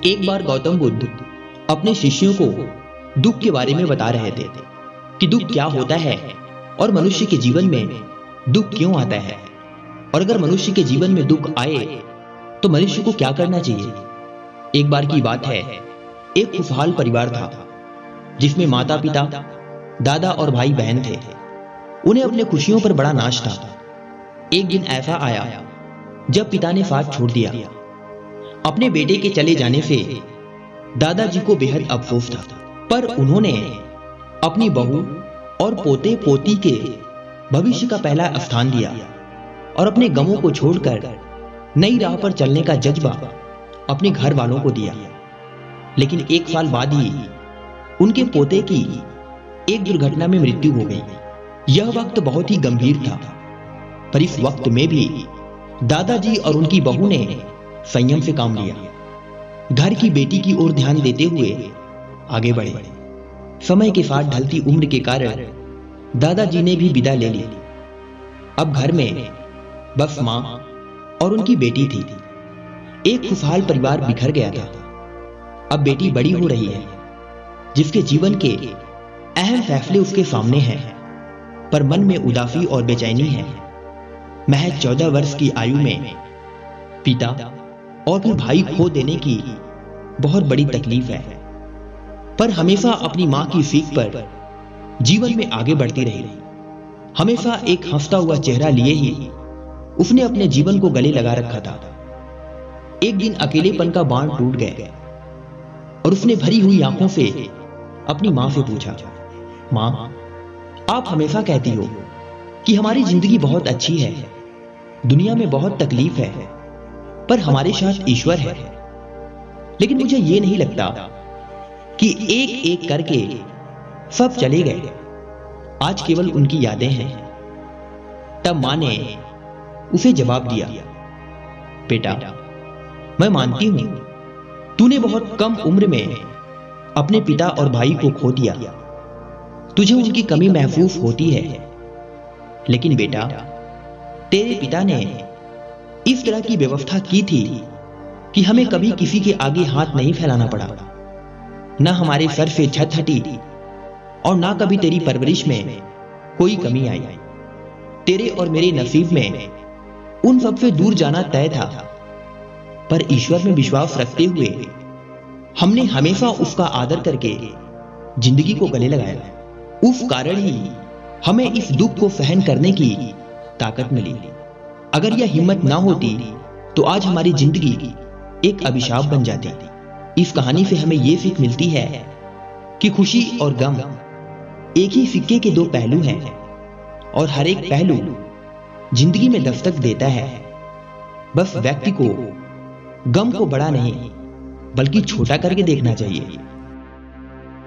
एक बार गौतम बुद्ध अपने शिष्यों को दुख के बारे में बता रहे थे कि दुख क्या होता है और मनुष्य के जीवन में दुख क्यों आता है, और अगर मनुष्य के जीवन में दुख आए तो मनुष्य को क्या करना चाहिए। एक बार की बात है, एक खुशहाल परिवार था जिसमें माता पिता, दादा और भाई बहन थे। उन्हें अपने खुशियों पर बड़ा नाश था। एक दिन ऐसा आया जब पिता ने साथ छोड़ दिया। अपने बेटे के चले जाने से दादाजी को बेहद अफसोस था, पर उन्होंने अपनी बहू और पोते पोती के भविष्य का पहला स्थान दिया और अपने गमों को छोड़कर नई राह पर चलने का जज्बा अपने घर वालों को दिया। लेकिन एक साल बाद ही उनके पोते की एक दुर्घटना में मृत्यु हो गई। यह वक्त बहुत ही गंभीर था, पर इस वक्त में भी दादाजी और उनकी बहू ने संयम से काम लिया। घर की बेटी की ओर ध्यान देते हुए आगे बढ़े। समय के साथ ढलती उम्र के कारण दादाजी ने भी विदा ले ली। अब घर में बस मां और उनकी बेटी थी। एक खुशहाल परिवार बिखर गया था। अब बेटी बड़ी हो रही है, जिसके जीवन के अहम फैसले उसके सामने हैं, पर मन में उदासी और बेचैनी है। महज 14 वर्ष की आयु में पिता और फिर भाई खो देने की बहुत बड़ी तकलीफ है, पर हमेशा अपनी मां की सीख पर जीवन में आगे बढ़ती रही। हमेशा एक हंसता हुआ चेहरा लिए ही उसने अपने जीवन को गले लगा रखा था। एक दिन अकेलेपन का बांध टूट गया और उसने भरी हुई आंखों से अपनी मां से पूछा, मां, आप हमेशा कहती हो कि हमारी जिंदगी बहुत अच्छी है, दुनिया में बहुत तकलीफ है, पर हमारे साथ ईश्वर है। लेकिन मुझे यह नहीं लगता कि एक एक करके सब चले गए, आज केवल उनकी यादें हैं। तब मां ने उसे जवाब दिया, बेटा, मैं मानती हूं तूने बहुत कम उम्र में अपने पिता और भाई को खो दिया। तुझे उनकी कमी महसूस होती है, लेकिन बेटा, तेरे पिता ने इस तरह की व्यवस्था की थी कि हमें कभी किसी के आगे हाथ नहीं फैलाना पड़ा। ना हमारे सर से छत हटी और ना कभी तेरी परवरिश में कोई कमी आई। तेरे और मेरे नसीब में उन सबसे दूर जाना तय था, पर ईश्वर में विश्वास रखते हुए हमने हमेशा उसका आदर करके जिंदगी को गले लगाया। उस कारण ही हमें इस दुख को सहन करने की ताकत मिली। अगर यह हिम्मत ना होती तो आज हमारी जिंदगी एक अभिशाप बन जाती। इस कहानी से हमें यह सीख मिलती है कि खुशी और गम एक ही सिक्के के दो पहलू हैं और हर एक पहलू जिंदगी में दस्तक देता है। बस व्यक्ति को गम को बड़ा नहीं बल्कि छोटा करके देखना चाहिए।